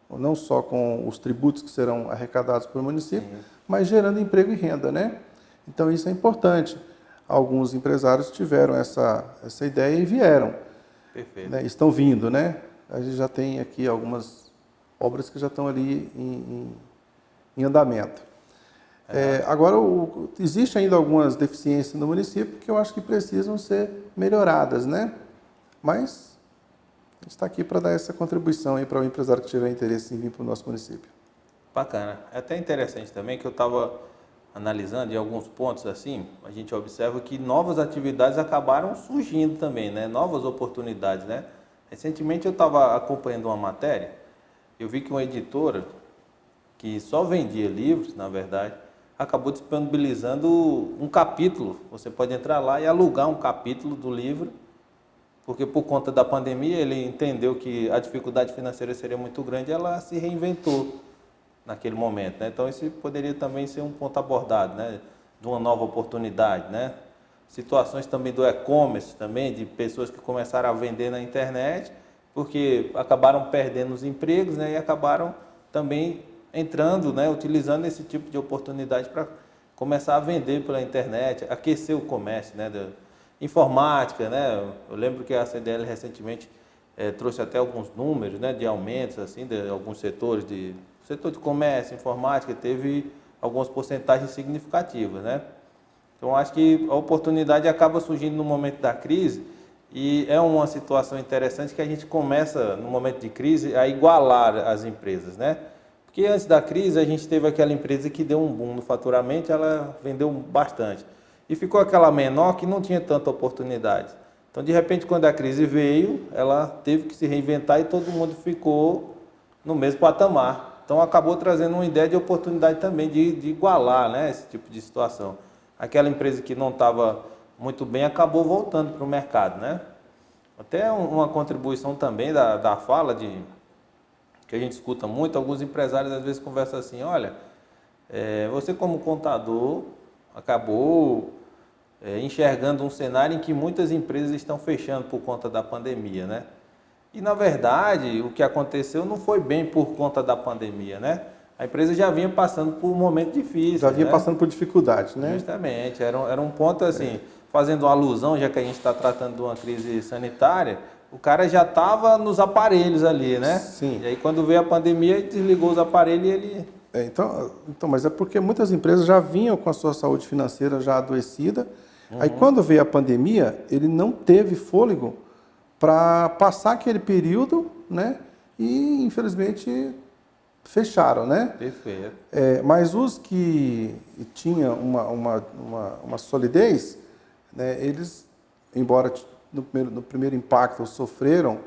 Não só com os tributos que serão arrecadados pelo município, mas gerando emprego e renda, né? Então isso é importante. Alguns empresários tiveram essa ideia e vieram. Perfeito. Né? Estão vindo, né? A gente já tem aqui algumas obras que já estão ali em andamento. Agora, existe ainda algumas deficiências no município que eu acho que precisam ser melhoradas, né? Mas a gente está aqui para dar essa contribuição aí para o empresário que tiver interesse em vir para o nosso município. Bacana. É até interessante também que eu estava analisando em alguns pontos assim, a gente observa que novas atividades acabaram surgindo também, né? Novas oportunidades, né? Recentemente eu estava acompanhando uma matéria, eu vi que uma editora que só vendia livros, na verdade, acabou disponibilizando um capítulo. Você pode entrar lá e alugar um capítulo do livro, porque por conta da pandemia ele entendeu que a dificuldade financeira seria muito grande e ela se reinventou naquele momento, né? Então esse poderia também ser um ponto abordado, né? De uma nova oportunidade, né? Situações também do e-commerce, também de pessoas que começaram a vender na internet, porque acabaram perdendo os empregos, né? E acabaram também entrando, né? Utilizando esse tipo de oportunidade para começar a vender pela internet, aquecer o comércio, né? Informática, né? Eu lembro que a CDL recentemente trouxe até alguns números, né? De aumentos assim de alguns setores o setor de comércio, informática, teve algumas porcentagens significativas, né? Então, acho que a oportunidade acaba surgindo no momento da crise e é uma situação interessante que a gente começa, no momento de crise, a igualar as empresas, né? Porque antes da crise, a gente teve aquela empresa que deu um boom no faturamento, ela vendeu bastante. E ficou aquela menor que não tinha tanta oportunidade. Então, de repente, quando a crise veio, ela teve que se reinventar e todo mundo ficou no mesmo patamar. Então, acabou trazendo uma ideia de oportunidade também de igualar, né, esse tipo de situação. Aquela empresa que não estava muito bem acabou voltando para o mercado, né? Até uma contribuição também da fala que a gente escuta muito, alguns empresários às vezes conversam assim, olha, você como contador acabou enxergando um cenário em que muitas empresas estão fechando por conta da pandemia, né? E na verdade o que aconteceu não foi bem por conta da pandemia, né? A empresa já vinha passando por um momento difícil. Já vinha né? passando por dificuldades, né? Justamente, era um ponto assim, fazendo uma alusão, já que a gente está tratando de uma crise sanitária, o cara já estava nos aparelhos ali, né? Sim. E aí quando veio a pandemia, ele desligou os aparelhos e ele... Então, mas é porque muitas empresas já vinham com a sua saúde financeira já adoecida. Aí quando veio a pandemia, ele não teve fôlego para passar aquele período, né? E infelizmente fecharam, né? Perfeito. Mas os que tinham uma solidez, né? Eles, embora no primeiro impacto sofreram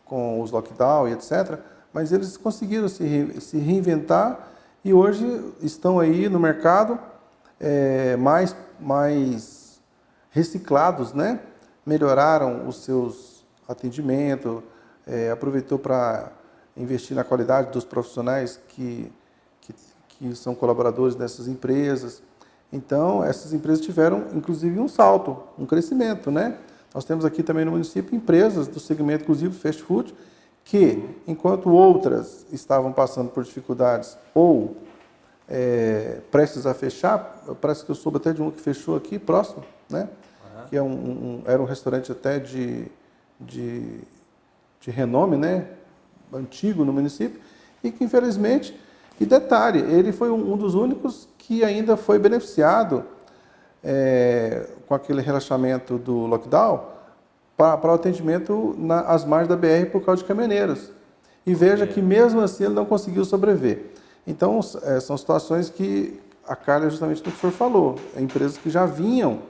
com os lockdown e etc., mas eles conseguiram se reinventar e hoje estão aí no mercado mais reciclados, né? Melhoraram os seus atendimentos, aproveitou para investir na qualidade dos profissionais que são colaboradores dessas empresas. Então, essas empresas tiveram, inclusive, um salto, um crescimento, né? Nós temos aqui também no município empresas do segmento, inclusive, fast food, que, enquanto outras estavam passando por dificuldades ou prestes a fechar, parece que eu soube até de um que fechou aqui, próximo, né? Que era um restaurante até de renome, né? Antigo no município, e que, infelizmente, e detalhe, ele foi um dos únicos que ainda foi beneficiado com aquele relaxamento do lockdown para o atendimento às margens da BR por causa de caminhoneiros. E veja que mesmo assim ele não conseguiu sobreviver. Então, são situações que a Carla, justamente do que o senhor falou, empresas que já vinham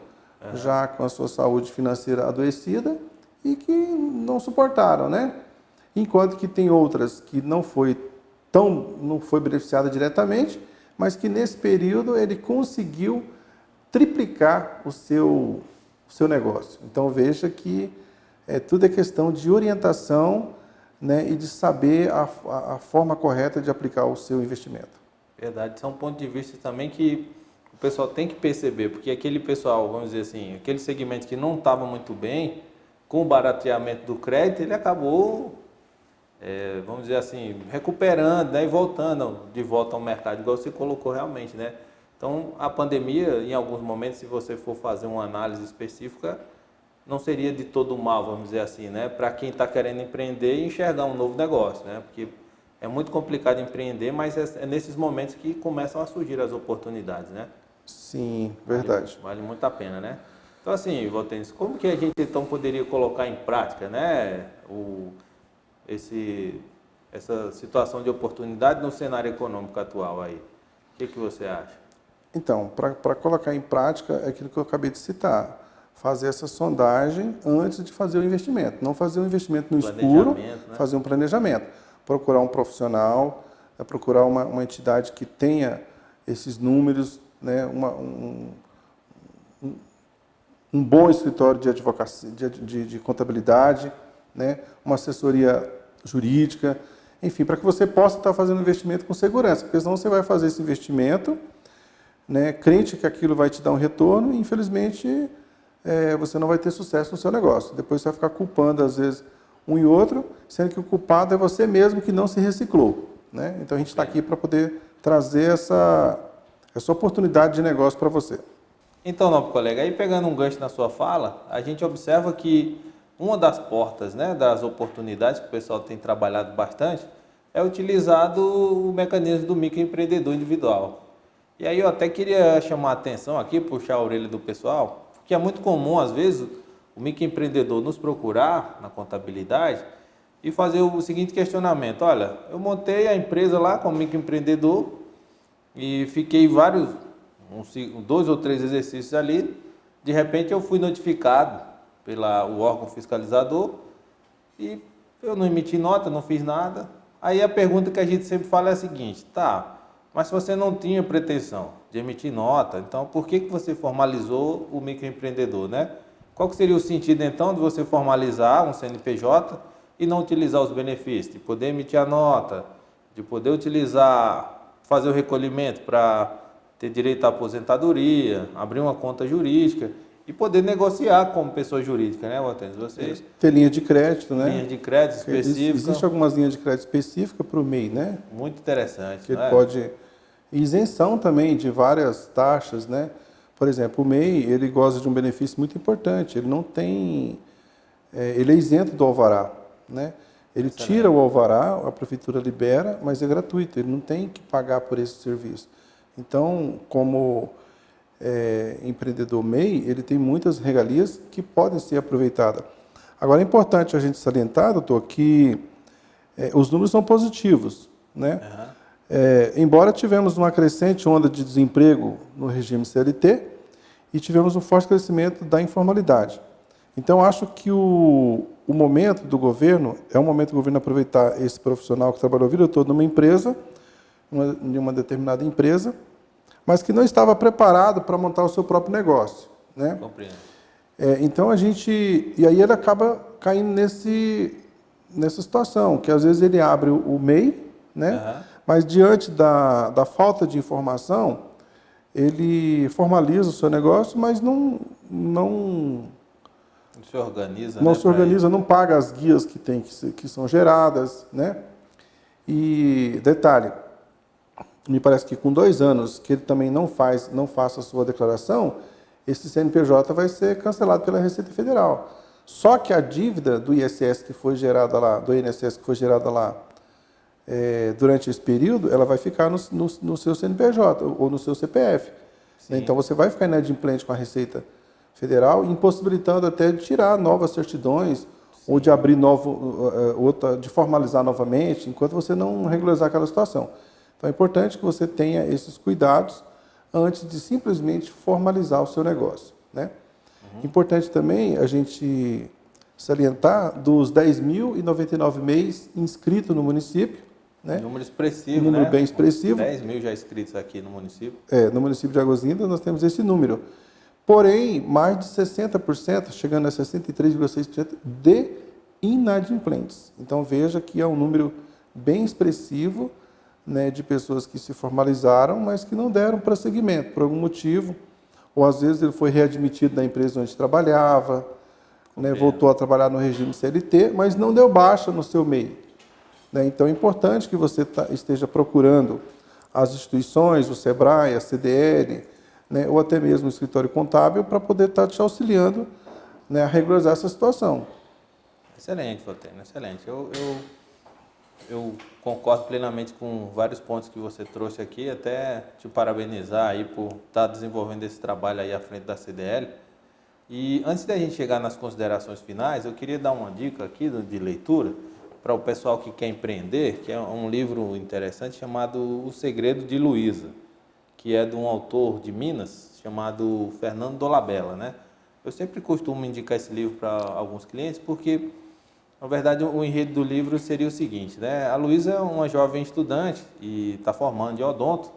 já com a sua saúde financeira adoecida e que não suportaram, né? Enquanto que tem outras que não foi beneficiada diretamente, mas que nesse período ele conseguiu triplicar o seu negócio. Então veja que tudo é questão de orientação, né, e de saber a forma correta de aplicar o seu investimento. Verdade, isso é um ponto de vista também que o pessoal tem que perceber, porque aquele pessoal, vamos dizer assim, aquele segmento que não estava muito bem, com o barateamento do crédito, ele acabou, vamos dizer assim, recuperando, né, e voltando de volta ao mercado, igual você colocou realmente, né? Então, a pandemia, em alguns momentos, se você for fazer uma análise específica, não seria de todo mal, vamos dizer assim, né? Para quem está querendo empreender e enxergar um novo negócio, né? Porque é muito complicado empreender, mas é nesses momentos que começam a surgir as oportunidades, né? Sim, verdade. Vale muito a pena, né? Então, assim, Valtênis, como que a gente então poderia colocar em prática, né, essa situação de oportunidade no cenário econômico atual aí? O que você acha? Então, para colocar em prática é aquilo que eu acabei de citar, fazer essa sondagem antes de fazer o investimento. Não fazer um investimento no escuro, Né? fazer um planejamento. Procurar um profissional, procurar uma entidade que tenha esses números, né, um bom escritório de advocacia, de contabilidade, né, uma assessoria jurídica, enfim, para que você possa estar fazendo investimento com segurança, porque senão você vai fazer esse investimento, né, crente que aquilo vai te dar um retorno e, infelizmente, você não vai ter sucesso no seu negócio. Depois você vai ficar culpando, às vezes, um e outro, sendo que o culpado é você mesmo que não se reciclou, né? Então, a gente está aqui para poder trazer essa oportunidade de negócio para você. Então, nobre colega, aí pegando um gancho na sua fala, a gente observa que uma das portas, né, das oportunidades que o pessoal tem trabalhado bastante é utilizado o mecanismo do microempreendedor individual. E aí eu até queria chamar a atenção aqui, puxar a orelha do pessoal, porque é muito comum, às vezes, o microempreendedor nos procurar na contabilidade e fazer o seguinte questionamento: olha, eu montei a empresa lá como microempreendedor e fiquei 2 ou 3 exercícios ali, de repente eu fui notificado pelo órgão fiscalizador e eu não emiti nota, não fiz nada. Aí a pergunta que a gente sempre fala é a seguinte, tá, mas se você não tinha pretensão de emitir nota, então por que você formalizou o microempreendedor, né? Qual que seria o sentido então de você formalizar um CNPJ e não utilizar os benefícios, de poder emitir a nota, de poder utilizar, fazer o recolhimento para ter direito à aposentadoria, abrir uma conta jurídica e poder negociar como pessoa jurídica, né, Valtênis? Você ter linha de crédito, né? linha de crédito específica. Existe algumas linhas de crédito específicas para o MEI, né? Muito interessante, Que não é? pode... Isenção também de várias taxas, né? Por exemplo, o MEI, ele goza de um benefício muito importante, ele não tem... ele é isento do alvará, né? Ele tira o alvará, a prefeitura libera, mas é gratuito, ele não tem que pagar por esse serviço. Então, como empreendedor MEI, ele tem muitas regalias que podem ser aproveitadas. Agora, é importante a gente salientar, doutor, que os números são positivos, né? Embora tivemos uma crescente onda de desemprego no regime CLT e tivemos um forte crescimento da informalidade. Então, acho que o momento do governo é um momento do governo aproveitar esse profissional que trabalhou a vida toda numa empresa, em uma determinada empresa, mas que não estava preparado para montar o seu próprio negócio, né? Compreendo. Então a gente... E aí ele acaba caindo nessa situação, que às vezes ele abre o MEI, né? Mas diante da falta de informação, ele formaliza o seu negócio, mas não se organiza, não né, se organiza, não paga as guias que são geradas, né? E detalhe, me parece que com 2 anos que ele também não faça a sua declaração, esse CNPJ vai ser cancelado pela Receita Federal. Só que a dívida do ISS que foi gerada lá, do INSS que foi gerada lá durante esse período, ela vai ficar no seu CNPJ ou no seu CPF. Né? Então você vai ficar inadimplente com a Receita Federal, impossibilitando até de tirar novas certidões ou de abrir de formalizar novamente, enquanto você não regularizar aquela situação. Então é importante que você tenha esses cuidados antes de simplesmente formalizar o seu negócio, né? Importante também a gente salientar dos 10.099 MEIs inscritos no município, né? Número expressivo, um número né? bem expressivo. 10 mil já inscritos aqui no município. No município de Águas Lindas nós temos esse número. Porém, mais de 60%, chegando a 63,6% de inadimplentes. Então veja que é um número bem expressivo, né, de pessoas que se formalizaram, mas que não deram prosseguimento por algum motivo, ou às vezes ele foi readmitido na empresa onde trabalhava, né, voltou a trabalhar no regime CLT, mas não deu baixa no seu MEI. Né? Então é importante que você esteja procurando as instituições, o SEBRAE, a CDL, né, ou até mesmo o escritório contábil, para poder estar te auxiliando, né, a regularizar essa situação. Excelente, Valtênis, excelente. Eu concordo plenamente com vários pontos que você trouxe aqui, até te parabenizar aí por estar desenvolvendo esse trabalho aí à frente da CDL. E antes da gente chegar nas considerações finais, eu queria dar uma dica aqui de leitura para o pessoal que quer empreender, que é um livro interessante chamado O Segredo de Luiza, que é de um autor de Minas chamado Fernando Dolabella, né? Eu sempre costumo indicar esse livro para alguns clientes porque, na verdade, o enredo do livro seria o seguinte, né? A Luísa é uma jovem estudante e está formando de odonto.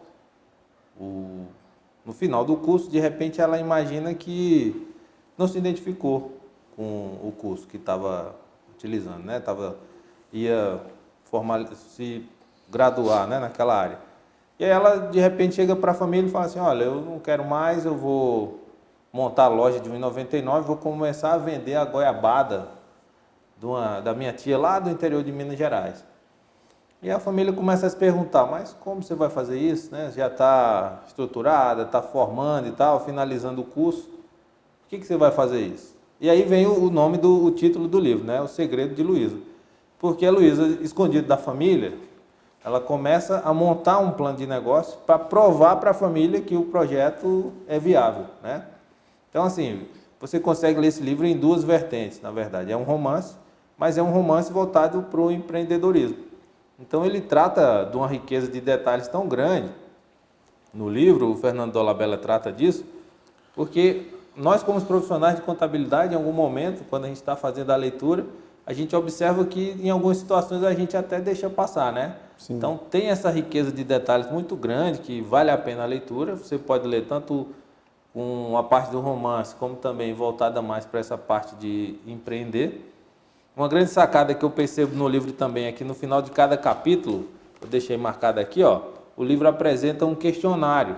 No final do curso, de repente, ela imagina que não se identificou com o curso que estava utilizando, né? Ia se graduar, né, naquela área. E aí ela, de repente, chega para a família e fala assim, olha, eu não quero mais, eu vou montar a loja de R$ 1,99, vou começar a vender a goiabada da minha tia lá do interior de Minas Gerais. E a família começa a se perguntar, mas como você vai fazer isso, né? Já está estruturada, está formando e tal, finalizando o curso, por que você vai fazer isso? E aí vem o título do livro, né? O Segredo de Luísa. Porque a Luísa, escondida da família, ela começa a montar um plano de negócio para provar para a família que o projeto é viável, né? Então, assim, você consegue ler esse livro em 2 vertentes, na verdade. É um romance, mas é um romance voltado para o empreendedorismo. Então, ele trata de uma riqueza de detalhes tão grande. No livro, o Fernando Dolabella trata disso, porque nós como profissionais de contabilidade, em algum momento, quando a gente está fazendo a leitura, a gente observa que em algumas situações a gente até deixa passar, né? Sim. Então tem essa riqueza de detalhes muito grande que vale a pena a leitura. Você pode ler tanto com a parte do romance, como também voltada mais para essa parte de empreender. Uma grande sacada que eu percebo no livro também é que no final de cada capítulo, eu deixei marcado aqui, ó, o livro apresenta um questionário.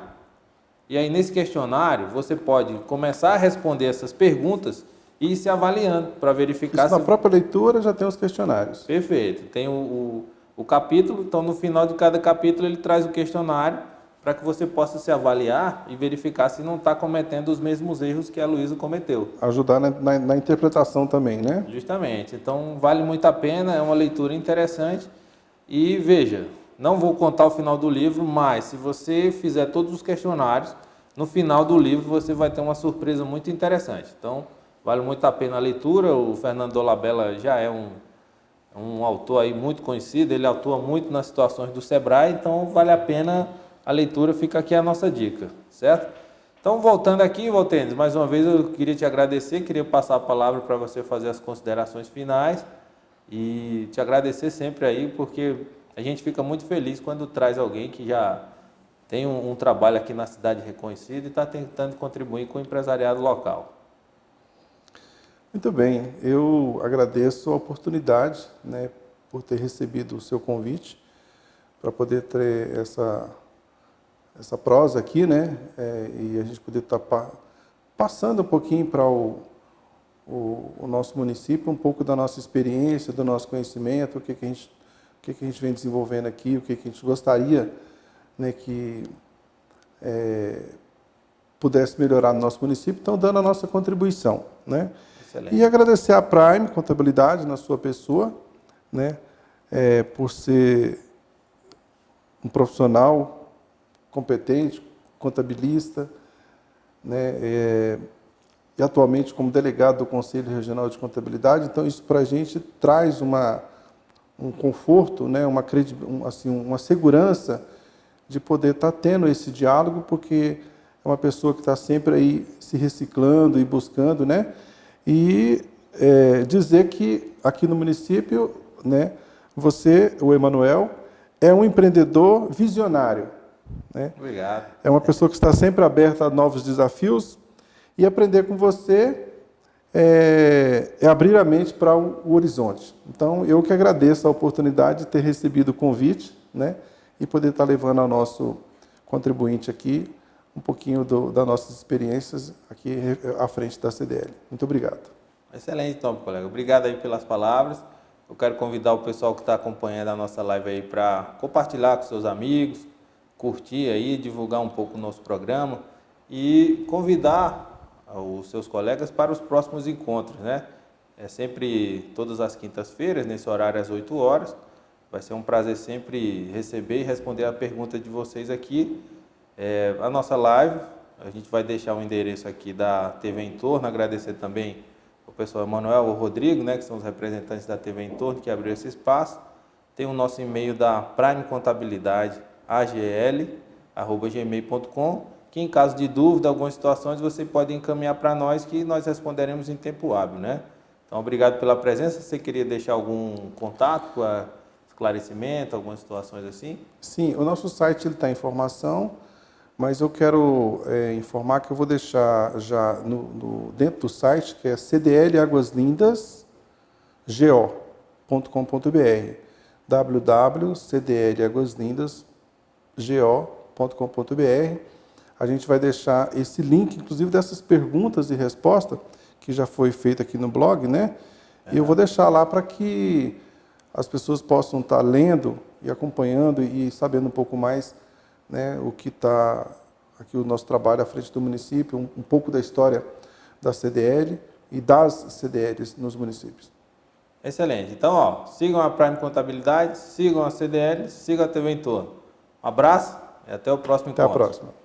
E aí nesse questionário você pode começar a responder essas perguntas e ir se avaliando para verificar Isso se... na própria leitura já tem os questionários. Perfeito. Tem o capítulo, então no final de cada capítulo ele traz o questionário para que você possa se avaliar e verificar se não está cometendo os mesmos erros que a Luísa cometeu. Ajudar na interpretação também, né? Justamente. Então vale muito a pena, é uma leitura interessante. E veja, não vou contar o final do livro, mas se você fizer todos os questionários, no final do livro você vai ter uma surpresa muito interessante. Então vale muito a pena a leitura. O Fernando Dolabella já é um autor aí muito conhecido, ele atua muito nas situações do Sebrae, então vale a pena a leitura, fica aqui a nossa dica, certo? Então, voltando aqui, Valtênis, mais uma vez eu queria te agradecer, queria passar a palavra para você fazer as considerações finais e te agradecer sempre aí, porque a gente fica muito feliz quando traz alguém que já tem um trabalho aqui na cidade reconhecido e está tentando contribuir com o empresariado local. Muito bem, eu agradeço a oportunidade, né, por ter recebido o seu convite para poder ter essa prosa aqui, né, e a gente poder estar passando um pouquinho para o nosso município, um pouco da nossa experiência, do nosso conhecimento, o que a gente vem desenvolvendo aqui, o que a gente gostaria, né, que pudesse melhorar no nosso município, então dando a nossa contribuição, né. Excelente. E agradecer à Prime Contabilidade, na sua pessoa, né, por ser um profissional competente, contabilista, né, e atualmente como delegado do Conselho Regional de Contabilidade. Então, isso para a gente traz um conforto, né, uma segurança de poder estar tendo esse diálogo, porque é uma pessoa que está sempre aí se reciclando e buscando, né, e dizer que aqui no município, né, você, o Emanuel, é um empreendedor visionário, né? Obrigado. É uma pessoa que está sempre aberta a novos desafios, e aprender com você é abrir a mente para o horizonte. Então, eu que agradeço a oportunidade de ter recebido o convite, né, e poder estar levando ao nosso contribuinte aqui um pouquinho das nossas experiências aqui à frente da CDL. Muito obrigado. Excelente, então, colega. Obrigado aí pelas palavras. Eu quero convidar o pessoal que está acompanhando a nossa live aí para compartilhar com seus amigos, curtir aí, divulgar um pouco o nosso programa e convidar os seus colegas para os próximos encontros, né? É sempre todas as quintas-feiras, nesse horário às 8 horas. Vai ser um prazer sempre receber e responder a pergunta de vocês aqui. A nossa live, a gente vai deixar o endereço aqui da TV Entorno, agradecer também o pessoal Emanuel, o Rodrigo, né, que são os representantes da TV Entorno, que abriu esse espaço. Tem o nosso e-mail da Prime Contabilidade, agl@gmail.com, que em caso de dúvida, algumas situações, você pode encaminhar para nós, que nós responderemos em tempo hábil, né? Então, obrigado pela presença. Você queria deixar algum contato, esclarecimento, algumas situações assim? Sim, o nosso site está em formação, mas eu quero informar que eu vou deixar já dentro do site, que é cdlaguaslindasgo.com.br, www.cdlaguaslindasgo.com.br. A gente vai deixar esse link, inclusive dessas perguntas e respostas, que já foi feita aqui no blog, né? E eu vou deixar lá para que as pessoas possam estar lendo e acompanhando e sabendo um pouco mais, né, o que está aqui o nosso trabalho à frente do município, um pouco da história da CDL e das CDLs nos municípios. Excelente. Então, ó, sigam a Prime Contabilidade, sigam a CDL, sigam a TV Entorno. Um abraço e até o próximo encontro. Até a próxima.